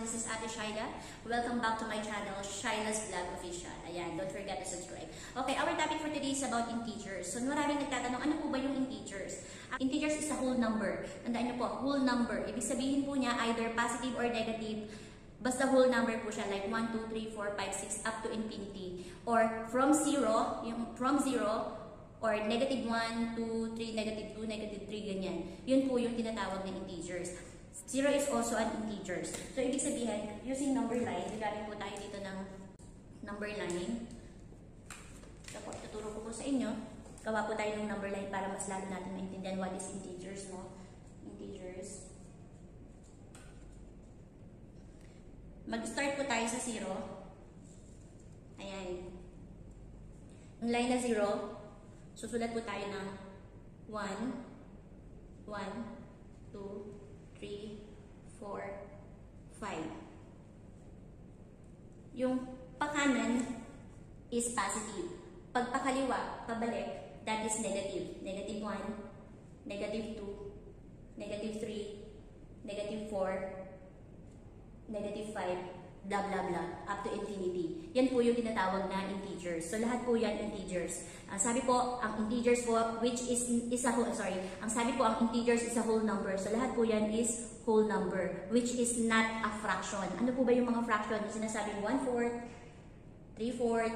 This is Ate Shaila. Welcome back to my channel, Shaila's Vlog Official. Ayan, don't forget to subscribe. Okay, our topic for today is about integers. So, maraming nagtatanong, ano po ba yung integers? Integers is a whole number. Tandaan nyo po, whole number. Ibig sabihin po niya either positive or negative. Basta whole number po siya, like 1, 2, 3, 4, 5, 6, up to infinity. Or from 0, yung from 0, or negative 1, 2, 3, negative 2, negative 3, ganyan. Yun po yung tinatawag na integers. 0 is also an integers. So, ibig sabihin, using number line, gagamit po tayo dito ng number line. Tapos, tuturo ko po sa inyo. Gawa po tayo ng number line para mas lalo natin maintindihan what is integers, no? Integers. Mag-start po tayo sa 0. Ayan. Yung line na 0, susulat po tayo ng 1, 1, 2, 3, 4, 5. Yung pakanan is positive. Pag pakaliwa, pabalik, that is negative. Negative 1, negative 2, negative 3, negative 4, negative 5, blah blah blah, up to infinity. Yan po yung tinatawag na integers. So lahat po yan integers. Sabi po, ang integers po, which is a whole, ang sabi po, ang integers is a whole number. So lahat po yan is whole number, which is not a fraction. Ano po ba yung mga fraction? Yung sinasabing 1/4, 3/4,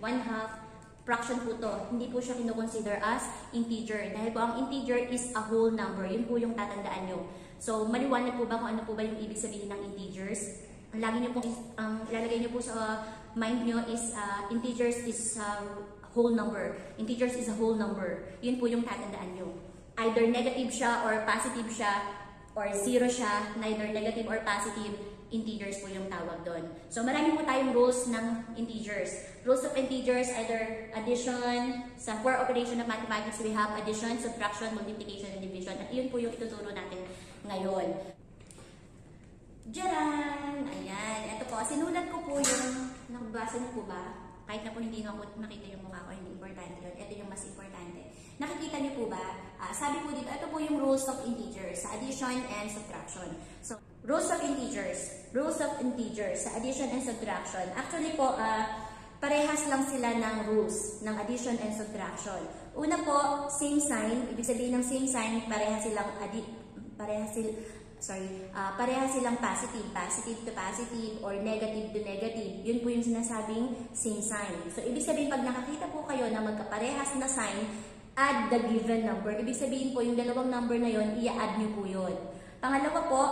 1/2, fraction po to. Hindi po siya kinoconsider as integer. Dahil po ang integer is a whole number. Yun po yung tatandaan nyo. So, maliwanag po ba kung ano po ba yung ibig sabihin ng integers? Ang lagi nyo po, ilalagay nyo po sa mind nyo is integers is whole number. Integers is a whole number. Yun po yung tatandaan nyo. Either negative siya or positive siya or 0 siya, neither negative or positive, integers po yung tawag doon. So, marami po tayong rules ng integers. Rules of integers, either addition, sa 4 operation of mathematics, we have addition, subtraction, multiplication, and division. At yun po yung ituturo natin ngayon. Diyan! Ayan. Ito po. Sinulat ko po yung, nakabasa niyo po ba? Kahit na po hindi na ako makita yung mukha ko, hindi importante yun. Ito yung mas importante. Nakikita niyo po ba? Sabi po dito, ito po yung rules of integers sa addition and subtraction. So, rules of integers. Rules of integers sa addition and subtraction. Actually po, parehas lang sila ng rules ng addition and subtraction. Una po, same sign. Ibig sabihin ng same sign, parehas silang positive. Positive to positive or negative to negative. Yun po yung sinasabing same sign. So, ibig sabihin, pag nakakita po kayo na magkaparehas na sign, add the given number. Ibig sabihin po, yung dalawang number na yun, i-add nyo po yun. Pangalawa po,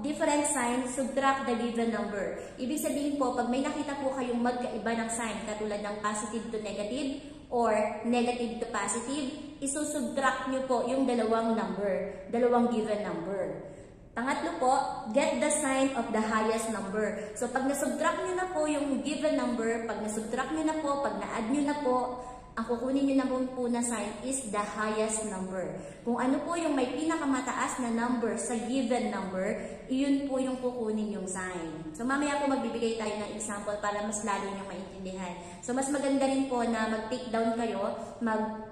different sign, subtract the given number. Ibig sabihin po, pag may nakita po kayong magkaiba ng sign, katulad ng positive to negative or negative to positive, isusubtract nyo po yung dalawang number, dalawang given number. Pangatlo po, get the sign of the highest number. So, pag nasubtract nyo na po yung given number, pag nasubtract nyo na po, pag na-add nyo na po, ang kukunin nyo na po na sign is the highest number. Kung ano po yung may pinakamataas na number sa given number, iyon po yung kukunin yung sign. So, mamaya po magbibigay tayo ng example para mas lalo nyo maintindihan. So, mas maganda rin po na mag-take down kayo,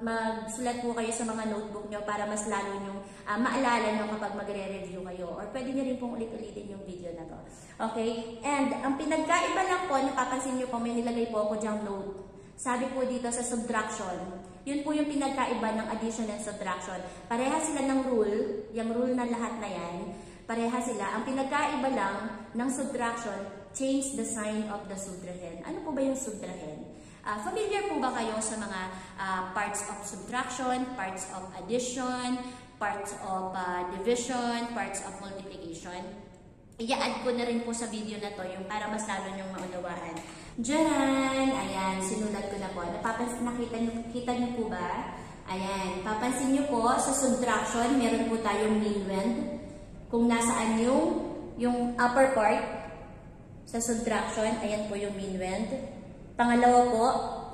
magsulat po kayo sa mga notebook nyo para mas lalo nyo maalala nyo kapag magre-review kayo. Or pwede nyo rin pong ulit-ulitin yung video na to. Okay? And, ang pinagkaiba lang po, napapansin nyo po, may nilagay po ako dyang note. Sabi po dito sa subtraction, yun po yung pinagkaiba ng addition and subtraction. Pareha sila ng rule, yung rule na lahat na yan, pareha sila. Ang pinagkaiba lang ng subtraction, change the sign of the subtrahend. Ano po ba yung subtrahend? Familiar po ba kayo sa mga parts of subtraction, parts of addition, parts of division, parts of multiplication? I-add ko na rin po sa video na to, yung para mas lalo nyong maunawaan. Diyan! Ayan, sinulat ko na po. Nakita niyo po ba? Ayan, papansin niyo po, sa subtraction, meron po tayong minuend. Kung nasaan yung upper part, sa subtraction, ayan po yung minuend. Pangalawa po,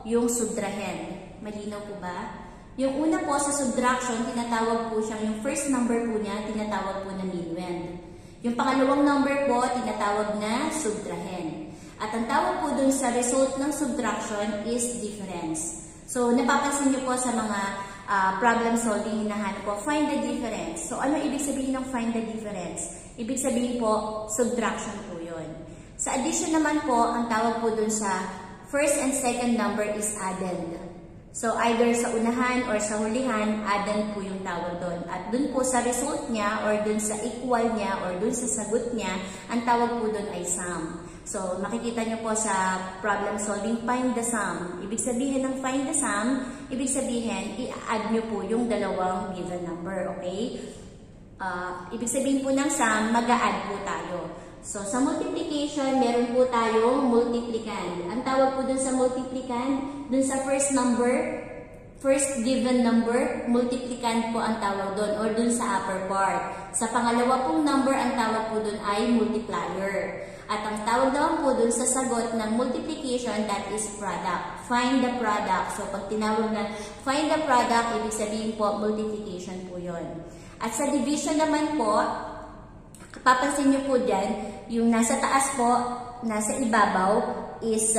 yung subtrahend. Malinaw po ba? Yung una po sa subtraction, tinatawag po siyang, yung first number po niya, tinatawag po na minuend. Yung pangalawang number po, tinatawag na subtrahend. At ang tawag po dun sa result ng subtraction is difference. So, napapansin niyo po sa mga problem solving, hinahanap po, find the difference. So, ano ibig sabihin ng find the difference? Ibig sabihin po, subtraction po yun. yun. Sa addition naman po, ang tawag po dun sa first and second number is addend. So, either sa unahan or sa hulihan, addend po yung tawag doon. At dun po sa result niya or dun sa equal niya or dun sa sagot niya, ang tawag po dun ay sum. So, makikita nyo po sa problem solving, find the sum. Ibig sabihin ng find the sum, ibig sabihin, i-add nyo po yung dalawang given number, okay? Ibig sabihin po ng sum, mag-a-add po tayo. So, sa multiplication, meron po tayong multiplicand. Ang tawag po dun sa multiplicand, dun sa first number, first given number, multiplicand po ang tawag dun or dun sa upper part. Sa pangalawa pong number, ang tawag po dun ay multiplier. At ang tawag naman po dun sa sagot ng multiplication, that is product. Find the product. So, pag tinawag na find the product, ibig sabihin po, multiplication po yun. At sa division naman po, papansin nyo po dyan, yung nasa taas po, nasa ibabaw, is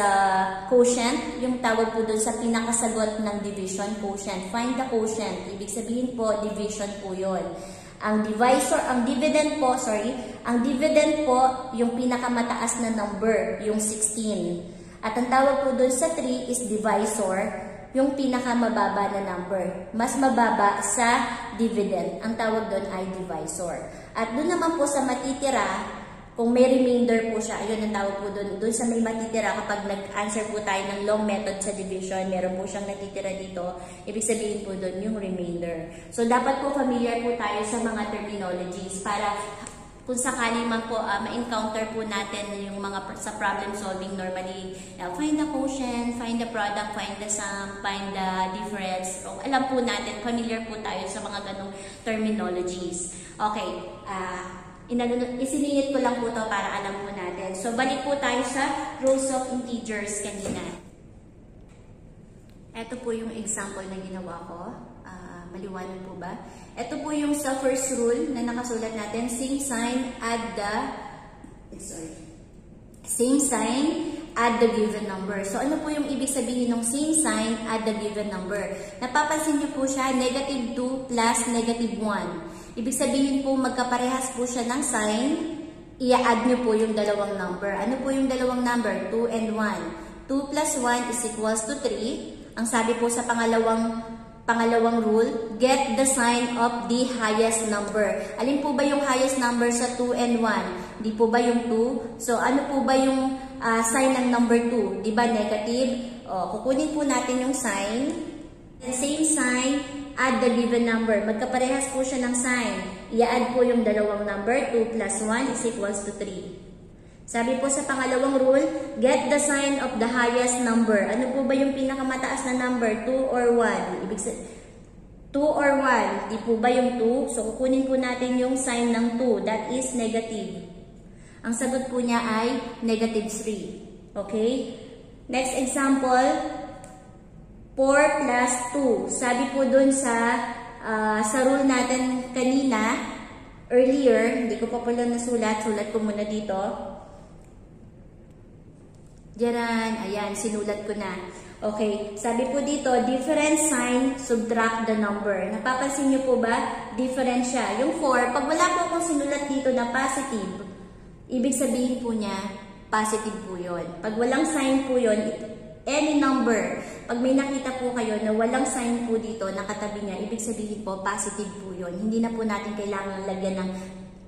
quotient. Yung tawag po dun sa pinakasagot ng division, quotient. Find the quotient. Ibig sabihin po, division po yun. Ang divisor, ang dividend po, yung pinakamataas na number, yung 16. At ang tawag po dun sa 3 is divisor, yung pinakamababa na number. Mas mababa sa dividend. Ang tawag dun ay divisor. At dun naman po sa matitira, kung may remainder po siya, ayun ang tawag po dun. Dun sa may matitira, kapag nag-answer po tayo ng long method sa division, meron po siyang natitira dito, ibig sabihin po dun yung remainder. So, dapat po familiar po tayo sa mga terminologies para kung sakali man po ma-encounter po natin yung mga sa problem solving normally, find the quotient, find the product, find the sum, find the difference. So, alam po natin, familiar po tayo sa mga ganong terminologies. Okay, isiningit ko lang po to para alam po natin. So, balik po tayo sa rules of integers kanina. Ito po yung example na ginawa ko. Maliwanag po ba? Ito po yung sa first rule na nakasulat natin. Same sign, add the given number. So, ano po yung ibig sabihin ng same sign, add the given number? Napapansin niyo po siya, negative 2 plus negative 1. Ibig sabihin po, magkaparehas po siya ng sign, i-add nyo po yung dalawang number. Ano po yung dalawang number? 2 and 1. 2 plus 1 is equals to 3. Ang sabi po sa pangalawang rule, get the sign of the highest number. Alin po ba yung highest number sa 2 and 1? Di po ba yung 2? So, ano po ba yung sign ng number 2? Di ba negative? Kukunin po natin yung sign. The same sign, add the given number. Magkaparehas po siya ng sign. I-add po yung dalawang number. 2 plus 1 is equals to 3. Sabi po sa pangalawang rule, get the sign of the highest number. Ano po ba yung pinakamataas na number? 2 or 1? Ibig sabihin, 2 or 1? Di po ba yung 2? So, kukunin po natin yung sign ng 2. That is negative. Ang sagot po niya ay negative 3. Okay? Next example, 4 plus 2. Sabi po dun sa rule natin kanina, earlier, hindi ko pa pala nasulat. Sulat ko muna dito. Diyan, ayan, sinulat ko na. Okay, sabi po dito, different sign, subtract the number. Napapansin niyo po ba? Different siya. Yung 4, pag wala po akong sinulat dito na positive, ibig sabihin po niya, positive po yun. Pag walang sign po yun, any number, pag may nakita po kayo na walang sign po dito, nakatabi niya, ibig sabihin po, positive po yun. Hindi na po natin kailangan lagyan ng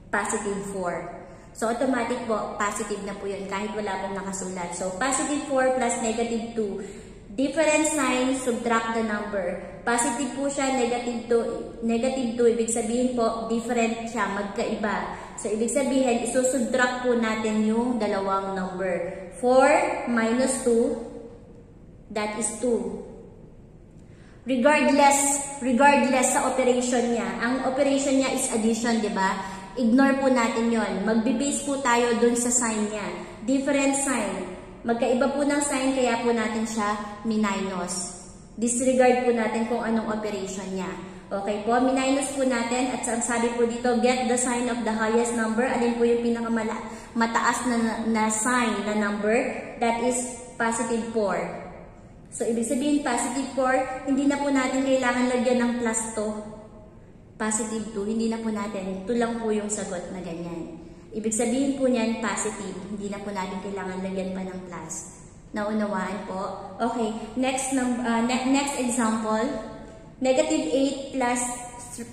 positive 4. So, automatic po, positive na po yun kahit wala pong nakasulat. So, positive 4 plus negative 2. Different sign, subtract the number. Positive po siya, negative 2. Negative 2, ibig sabihin po, different siya, magkaiba. So, ibig sabihin, isusubtract po natin yung dalawang number. 4 minus 2, that is 2. Regardless sa operation niya. Ang operation niya is addition, di ba? Ignore po natin yon. Magbe-base po tayo dun sa sign niya. Different sign. Magkaiba po ng sign, kaya po natin siya minus. Disregard po natin kung anong operation niya. Okay po, minus po natin. At ang sabi po dito, get the sign of the highest number. Alin po yung pinakamataas na sign na number? That is positive 4. So, ibig sabihin, positive 4, hindi na po natin kailangan lagyan ng plus 2. Positive 2, hindi na po natin. Ito lang po yung sagot na ganyan. Ibig sabihin po niyan positive. Hindi na po natin kailangan lagyan pa ng plus. Naunawaan po? Okay, next example. Negative 8 plus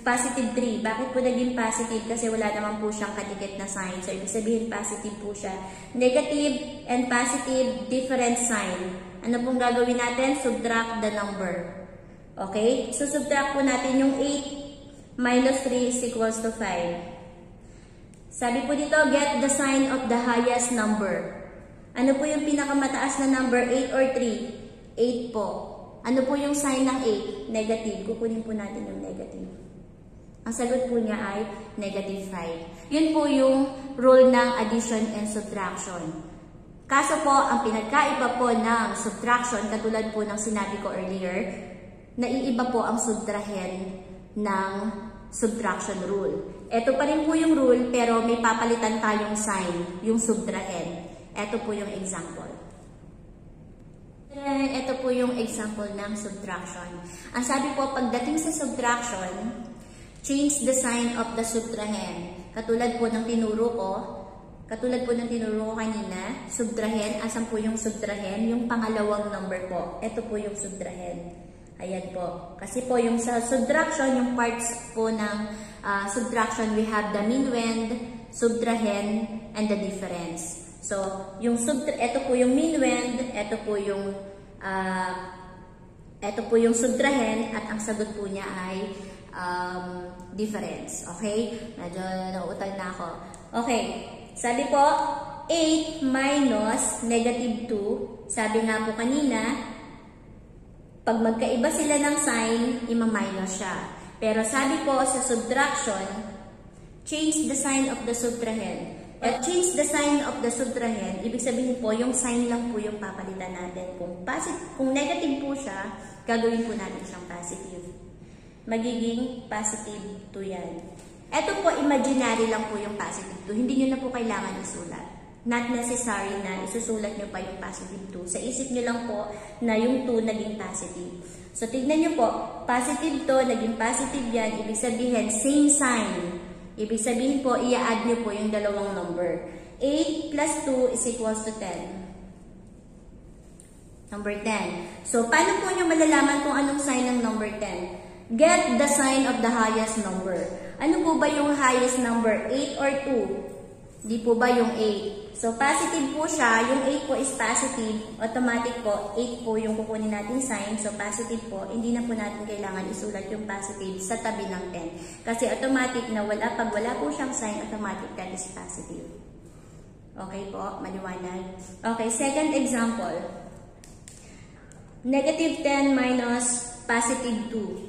positive 3. Bakit po naging positive? Kasi wala naman po siyang kadikit na sign. So, ibig sabihin positive po siya. Negative and positive, different sign. Ano pong gagawin natin? Subtract the number. Okay? So, subtract po natin yung 8 minus 3 is equals to 5. Sabi po dito, get the sign of the highest number. Ano po yung pinakamataas na number? 8 or 3? 8 po. Ano po yung sign ng 8? Negative. Kukunin po natin yung negative. Ang sagot po niya ay negative 5. Yun po yung rule ng addition and subtraction. Kaso po, ang pinagkaiba po ng subtraction, katulad po ng sinabi ko earlier, naiiba po ang subtrahen ng subtraction rule. Ito pa rin po yung rule, pero may papalitan tayong sign, yung subtrahen. Ito po yung example. Ito po yung example ng subtraction. Ang sabi po, pagdating sa subtraction, change the sign of the subtrahen. Katulad po ng tinuro ko kanina, subtrahen, asan po yung subtrahen? Yung pangalawang number po. Ito po yung subtrahen. Ayan po. Kasi po yung sa subtraction, yung parts po ng subtraction, we have the minuend, subtrahen, and the difference. So, ito po yung minuend, ito po yung subtrahen, at ang sagot po niya ay difference. Okay? Medyo nauutal na ako. Okay. Sabi po, 8 minus negative 2. Sabi nga po kanina, pag magkaiba sila ng sign, ima-minus siya. Pero sabi po sa subtraction, change the sign of the subtrahen. At change the sign of the subtrahen, ibig sabihin po, yung sign lang po yung papalitan natin. Kung negative po siya, gagawin po natin siyang positive. Magiging positive 2 yan. Ito po, imaginary lang po yung positive 2. Hindi nyo na po kailangan isulat. Not necessary na isusulat nyo pa yung positive 2. Sa isip nyo lang po na yung 2 naging positive. So, tignan nyo po, positive to, naging positive yan. Ibig sabihin, same sign. Ibig sabihin po, i-add nyo po yung dalawang number. 8 plus 2 is equals to 10. Number 10. So, paano po nyo malalaman kung anong sign ng number 10? Get the sign of the highest number. Ano po ba yung highest number? 8 or 2? Di po ba yung 8? So, positive po siya. Yung 8 po is positive. Automatic po, 8 po yung kukunin natin sign. So, positive po. Hindi na po natin kailangan isulat yung positive sa tabi ng 10. Kasi automatic na pag wala po siyang sign, automatic that is positive. Okay po? Maliwanag. Okay, second example. Negative 10 minus positive 2.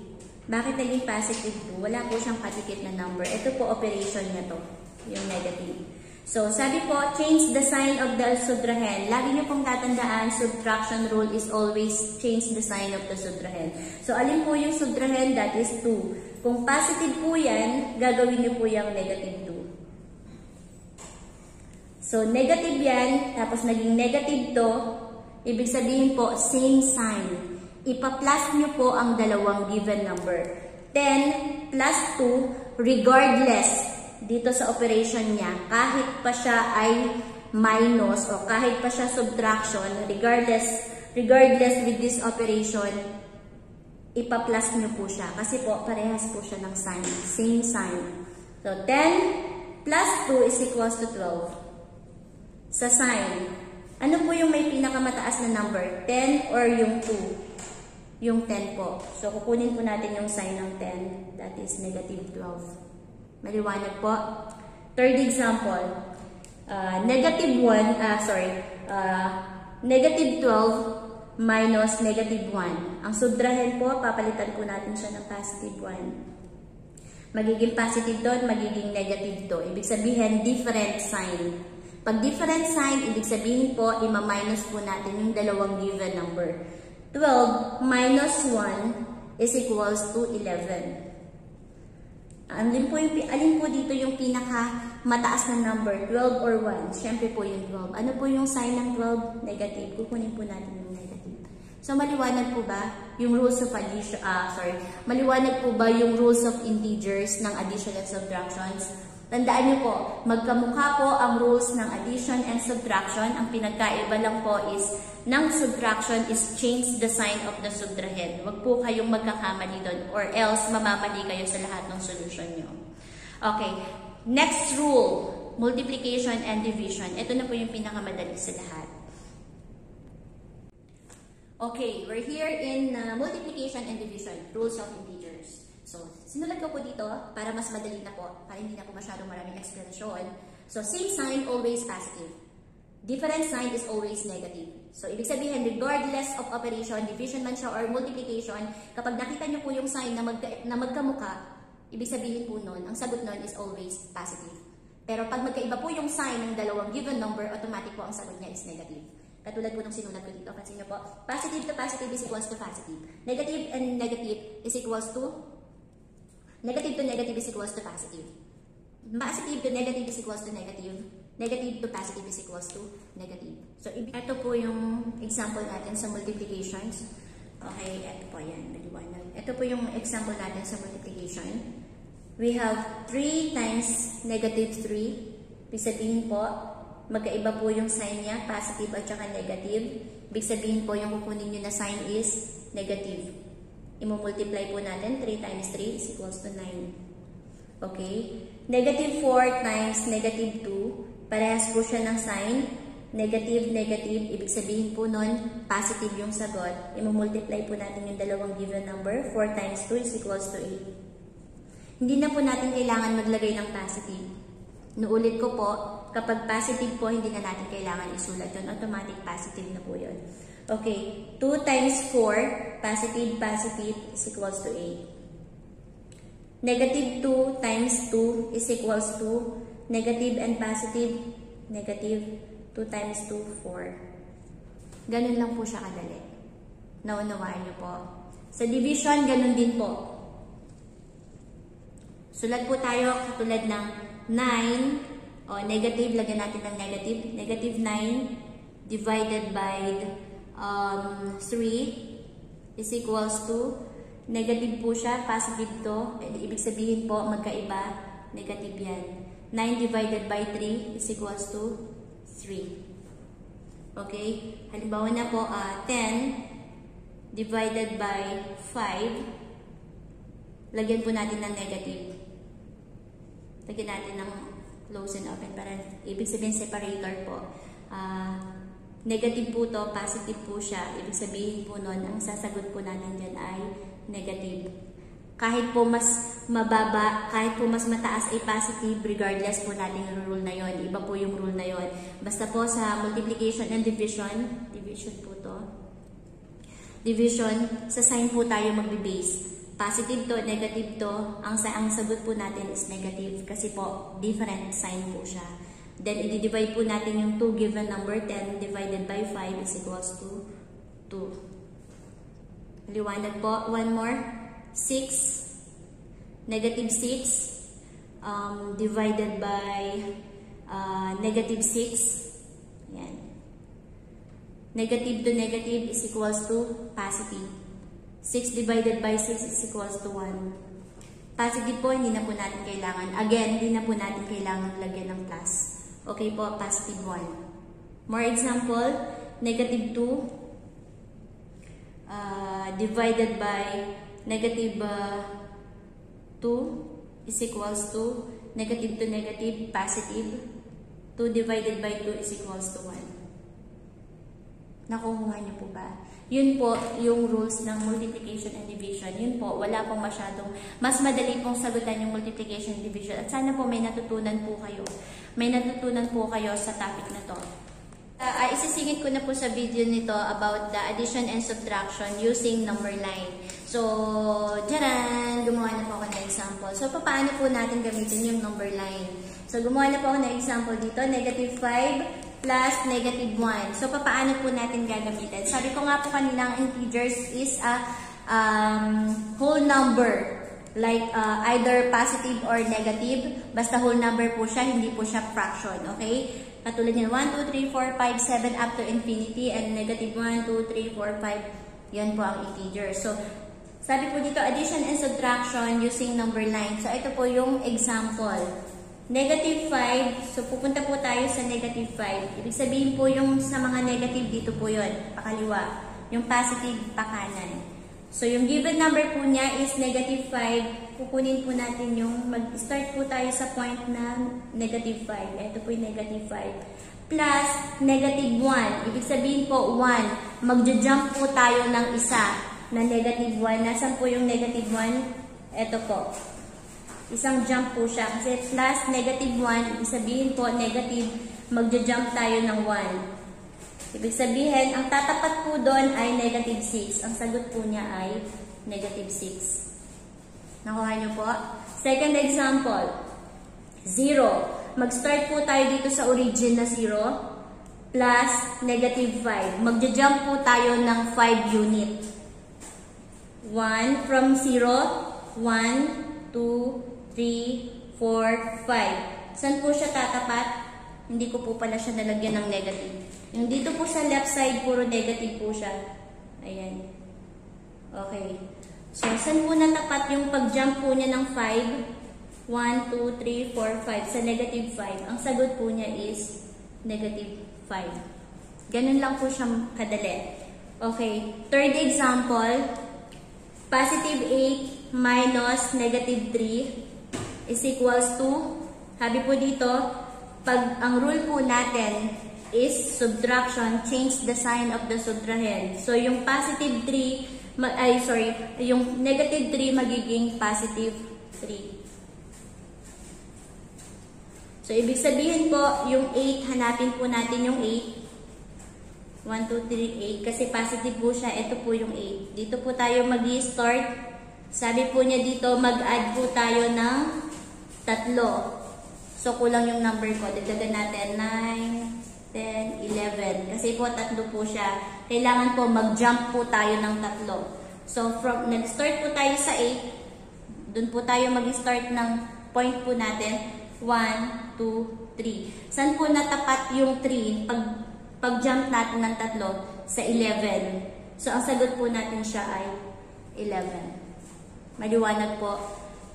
Bakit naging positive 2? Wala po siyang kadikit na number. Ito po operation niya to, yung negative. So, sabi po, change the sign of the subtrahen. Lagi niyo pong tatandaan, subtraction rule is always change the sign of the subtrahen. So, alin po yung subtrahen? That is 2. Kung positive po yan, gagawin niyo po yung negative 2. So, negative yan, tapos naging negative to, ibig sabihin po, same sign. Ipa-plus nyo po ang dalawang given number. 10 plus 2, regardless dito sa operation niya, kahit pa siya ay minus o kahit pa siya subtraction, regardless with this operation, ipa-plus nyo po siya. Kasi po, parehas po siya ng sign. Same sign. So, 10 plus 2 is equals to 12. Sa sign, ano po yung may pinakamataas na number? 10 or yung 2? Yung 10 po. So, kukunin po natin yung sign ng 10. That is negative 12. Maliwanag po. Third example. Negative 12 minus negative 1. Ang subtrahen po, papalitan po natin siya ng positive 1. Magiging positive doon, magiging negative to. Ibig sabihin, different sign. Pag different sign, ibig sabihin po, ima-minus po natin yung dalawang given number. 12 minus 1 is equals to 11. Alin po dito yung pinaka-mataas na number? 12 or 1? Siyempre po yung 12. Ano po yung sign ng 12? Negative. Kukunin po natin yung negative. So, maliwanag po ba yung rules of addition? Maliwanag po ba yung rules of integers ng addition and subtractions? Tandaan nyo po, magkamukha po ang rules ng addition and subtraction. Ang pinagkaiba lang po is, ng subtraction is change the sign of the subtrahend. Huwag po kayong magkakamali doon or else mamamali kayo sa lahat ng solution nyo. Okay, next rule, multiplication and division. Ito na po yung pinakamadali sa lahat. Okay, we're here in multiplication and division, rules of integers. So, sinulat ko po dito para mas madali na po, para hindi na po masyadong maraming explanation. So, same sign, always positive. Different sign is always negative. So, ibig sabihin, regardless of operation, division man siya or multiplication, kapag nakita nyo po yung sign na magkamukha, ibig sabihin po nun, ang sagot nun is always positive. Pero pag magkaiba po yung sign ng dalawang given number, automatic po ang sagot niya is negative. Katulad po ng sinulat ko dito, pansin nyo po, positive to positive is equals to positive. Negative and negative is equals to negative is equals to positive. Positive to negative is equals to negative. Negative to positive is equals to negative. So, ito po yung example natin sa multiplications. Okay, ito po yan. Ito po yung example natin sa multiplication. We have 3 times negative 3. Ibig sabihin po, magkaiba po yung sign niya, positive at saka negative. Ibig sabihin po, yung kukunin nyo na sign is negative. I-multiply po natin, 3 times 3 is equals to 9. Okay? Negative 4 times negative 2, parehas po siya ng sign. Negative, negative, ibig sabihin po nun, positive yung sagot. I-multiply po natin yung dalawang given number. 4 times 2 is equals to 8. Hindi na po natin kailangan maglagay ng positive. Nuulit ko po, kapag positive po, hindi na natin kailangan isulat yun. Automatic positive na po yun. Okay, 2 times 4, positive, positive, is equals to 8. Negative 2 times 2 is equals to negative and positive, negative, 2 times 2, 4. Ganun lang po siya kadali. Naunawaan niyo po. Sa division, ganun din po. Sulat po tayo katulad ng 9, o negative, lagyan natin ng negative. Negative 9 divided by 3 is equals to, negative po siya, positive to. Ibig sabihin po, magkaiba, negative yan. 9 divided by 3 is equals to 3. Okay? Halimbawa na po, 10 divided by 5, lagyan po natin ng negative. Lagyan natin ng close and open para ibig sabihin separator po. Negative po to, positive po siya. Ibig sabihin po nun, ang sasagot po natin dyan ay negative. Kahit po mas mababa, kahit po mas mataas ay positive, regardless po natin yung rule na yon. Iba po yung rule na yon. Basta po sa multiplication and division, division po to. Division, sa sign po tayo magbe-base. Positive to, negative to, ang sagot po natin is negative kasi po different sign po siya. Then, i-divide po natin yung 2 given number, 10 divided by 5 is equals to 2. Liwanag po. One more. 6. Negative 6 divided by negative 6. Yan. Negative to negative is equals to positive. 6 divided by 6 is equals to 1. Positive po, hindi na po natin kailangan. Again, hindi na po natin kailangan lagyan ng plus. Okay po, positive 1. More example, negative 2 divided by negative 2 is equals to negative, positive. 2 divided by 2 is equals to 1. Nakuha niyo po ba? Yun po yung rules ng multiplication and division. Yun po, wala pong masyadong, mas madali pong sagutan yung multiplication and division. At sana po may natutunan po kayo. May natutunan po kayo sa topic na to. Isisingit ko na po sa video nito about the addition and subtraction using number line. So, tcharan! Gumawa na po ako ng example. So, paano po natin gamitin yung number line? So, gumawa na po ako ng example dito. Negative 5 plus negative 1. So, paano po natin gagamitin? Sabi ko nga po kanina, ang integers is a whole number. Like either positive or negative. Basta whole number po siya, hindi po siya fraction. Okay? Katulad yan, 1, 2, 3, 4, 5, 7 up to infinity. And negative 1, 2, 3, 4, 5. Yan po ang integer. So, sabi po dito, addition and subtraction using number line. So, ito po yung example. Negative 5, so pupunta po tayo sa negative 5. Ibig sabihin po yung sa mga negative dito po yun, pakaliwa. Yung positive, pakanan. So yung given number po niya is negative 5. Kukunin po natin yung, mag-start po tayo sa point na negative 5. Ito po yung negative 5. Plus negative 1. Ibig sabihin po 1. Magja-jump po tayo ng isa na negative 1. Nasaan po yung negative 1? Ito po. Isang jump po siya. Kasi plus negative 1, ibig sabihin po negative, magja-jump tayo ng 1. Ibig sabihin, ang tatapat po doon ay negative 6. Ang sagot po niya ay negative 6. Nakuha niyo po? Second example, 0. Mag-start po tayo dito sa origin na 0 plus negative 5. Magja-jump po tayo ng 5 unit. 1 from 0, 1, 2, 3, 4, 5. Saan po siya tatapat? Hindi ko po pala siya nalagyan ng negative. Yung dito po sa left side, puro negative po siya. Ayan. Okay. So, saan po natapat yung pag-jump po niya ng 5? 1, 2, 3, 4, 5. Sa negative 5. Ang sagot po niya is negative 5. Ganun lang po siyang kadali. Okay. Third example, positive 8 minus negative 3 is equals to, sabi po dito, pag ang rule po natin is subtraction, change the sign of the subtrahend. So, yung positive 3, yung negative 3 magiging positive 3. So, ibig sabihin po, yung 8, hanapin po natin yung 8. 1, 2, 3, 8. Kasi positive po siya. Ito po yung 8. Dito po tayo mag-i-start. Sabi po niya dito, mag-add po tayo ng 3. So, kulang yung number ko. Dagdagan natin 9, 10, 11. Kasi po, 3 po siya. Kailangan po mag-jump po tayo ng 3. So, nag-start po tayo sa 8. Doon po tayo mag-start ng point po natin. 1, 2, 3. Saan po natapat yung 3? Pag-jump natin ng 3 sa 11. So, ang sagot po natin siya ay 11. Maliwanag po.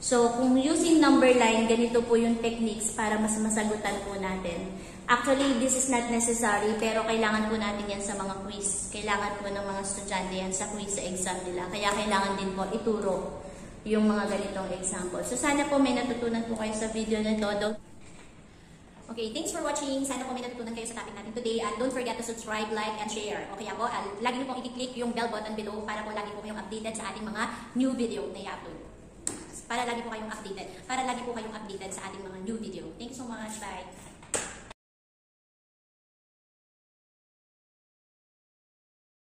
So, kung using number line, ganito po yung techniques para mas masagutan po natin. Actually, this is not necessary, pero kailangan po natin yan sa mga quiz. Kailangan po ng mga estudyante yan sa quiz sa exam nila. Kaya kailangan din po ituro yung mga ganitong example. So, sana po may natutunan po kayo sa video na ito. Okay, thanks for watching. Sana po may natutunan kayo sa topic natin today. And don't forget to subscribe, like, and share. Okay po, lagi niyo pong i-click yung bell button below para po lagi po kayong updated sa ating mga new video na i-upload. Para lagi po kayong updated sa ating mga new video. Thank you so much. Bye!